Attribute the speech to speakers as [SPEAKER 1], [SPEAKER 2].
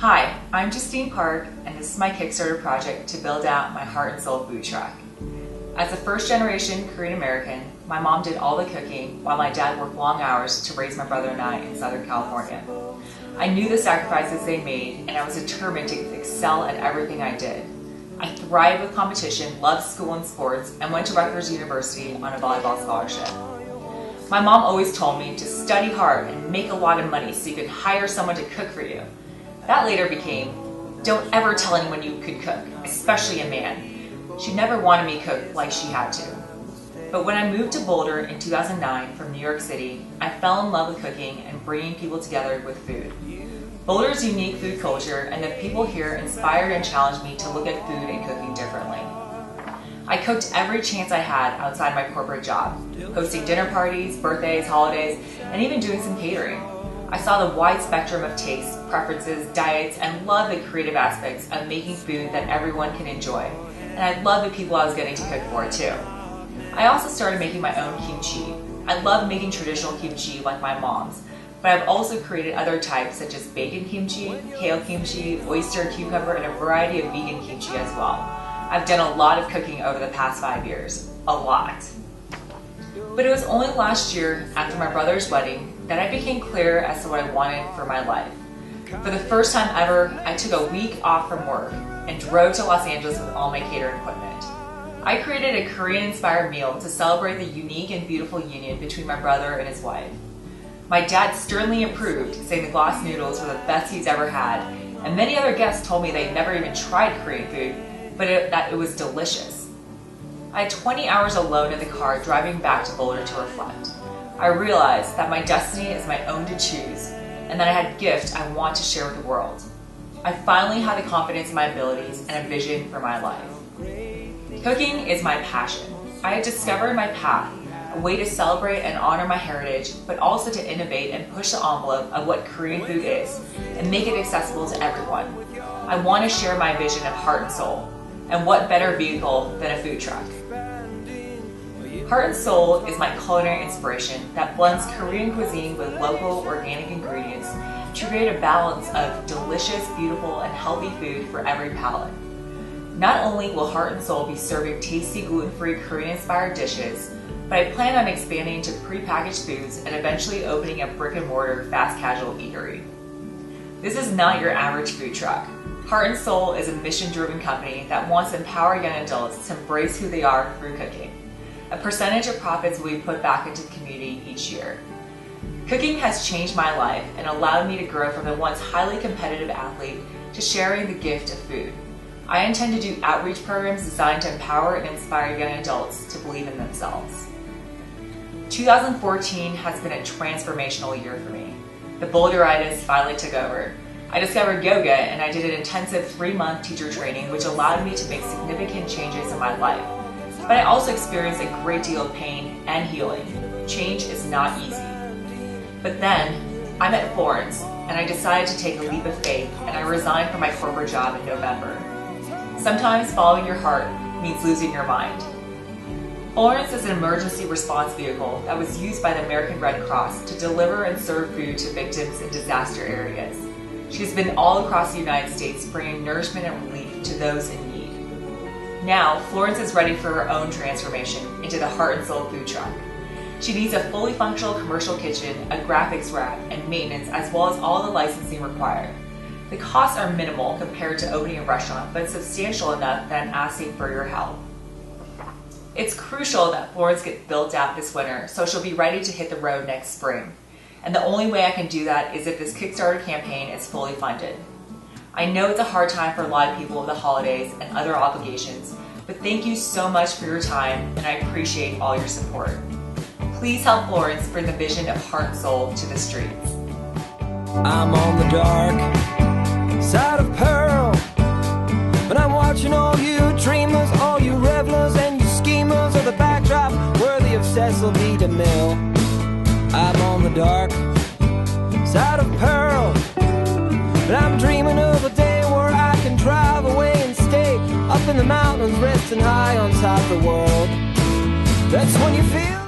[SPEAKER 1] Hi, I'm Justine Park, and this is my Kickstarter project to build out my heart and soul food truck. As a first-generation Korean American, my mom did all the cooking while my dad worked long hours to raise my brother and I in Southern California. I knew the sacrifices they made, and I was determined to excel at everything I did. I thrived with competition, loved school and sports, and went to Rutgers University on a volleyball scholarship. My mom always told me to study hard and make a lot of money so you could hire someone to cook for you. That later became, don't ever tell anyone you could cook, especially a man. She never wanted me to cook like she had to. But when I moved to Boulder in 2009 from New York City, I fell in love with cooking and bringing people together with food. Boulder's unique food culture and the people here inspired and challenged me to look at food and cooking differently. I cooked every chance I had outside my corporate job, hosting dinner parties, birthdays, holidays, and even doing some catering. I saw the wide spectrum of tastes, preferences, diets, and loved the creative aspects of making food that everyone can enjoy. And I loved the people I was getting to cook for too. I also started making my own kimchi. I love making traditional kimchi like my mom's, but I've also created other types such as bacon kimchi, kale kimchi, oyster, cucumber, and a variety of vegan kimchi as well. I've done a lot of cooking over the past 5 years. A lot. But it was only last year, after my brother's wedding, that I became clear as to what I wanted for my life. For the first time ever, I took a week off from work and drove to Los Angeles with all my catering equipment. I created a Korean-inspired meal to celebrate the unique and beautiful union between my brother and his wife. My dad sternly approved, saying the glass noodles were the best he's ever had, and many other guests told me they'd never even tried Korean food, but that it was delicious. I had 20 hours alone in the car driving back to Boulder to reflect. I realized that my destiny is my own to choose, and that I had a gift I want to share with the world. I finally had the confidence in my abilities and a vision for my life. Cooking is my passion. I had discovered my path, a way to celebrate and honor my heritage, but also to innovate and push the envelope of what Korean food is, and make it accessible to everyone. I want to share my vision of heart and soul, and what better vehicle than a food truck? Heart and Soul is my culinary inspiration that blends Korean cuisine with local organic ingredients to create a balance of delicious, beautiful, and healthy food for every palate. Not only will Heart and Soul be serving tasty, gluten-free, Korean-inspired dishes, but I plan on expanding to prepackaged foods and eventually opening a brick-and-mortar fast casual eatery. This is not your average food truck. Heart and Soul is a mission-driven company that wants to empower young adults to embrace who they are through cooking. A percentage of profits will be put back into the community each year. Cooking has changed my life and allowed me to grow from the once highly competitive athlete to sharing the gift of food. I intend to do outreach programs designed to empower and inspire young adults to believe in themselves. 2014 has been a transformational year for me. The Boulderitis finally took over. I discovered yoga and I did an intensive 3-month teacher training which allowed me to make significant changes in my life. But I also experienced a great deal of pain and healing. Change is not easy. But then, I met Florence, and I decided to take a leap of faith, and I resigned from my corporate job in November. Sometimes following your heart means losing your mind. Florence is an emergency response vehicle that was used by the American Red Cross to deliver and serve food to victims in disaster areas. She has been all across the United States bringing nourishment and relief to those in need. Now, Florence is ready for her own transformation into the Heart and Soul food truck. She needs a fully functional commercial kitchen, a graphics rack, and maintenance, as well as all the licensing required. The costs are minimal compared to opening a restaurant, but substantial enough that I'm asking for your help. It's crucial that Florence get built out this winter, so she'll be ready to hit the road next spring. And the only way I can do that is if this Kickstarter campaign is fully funded. I know it's a hard time for a lot of people with the holidays and other obligations, but thank you so much for your time, and I appreciate all your support. Please help Florence bring the vision of Heart and Soul to the streets.
[SPEAKER 2] I'm on the dark side of Pearl, but I'm watching all you dreamers, all you revelers and you schemers of the backdrop worthy of Cecil B. DeMille. I'm on the dark side of Pearl, but I'm dreaming of a day where I can drive away and stay up in the mountains, resting high on top of the world. That's when you feel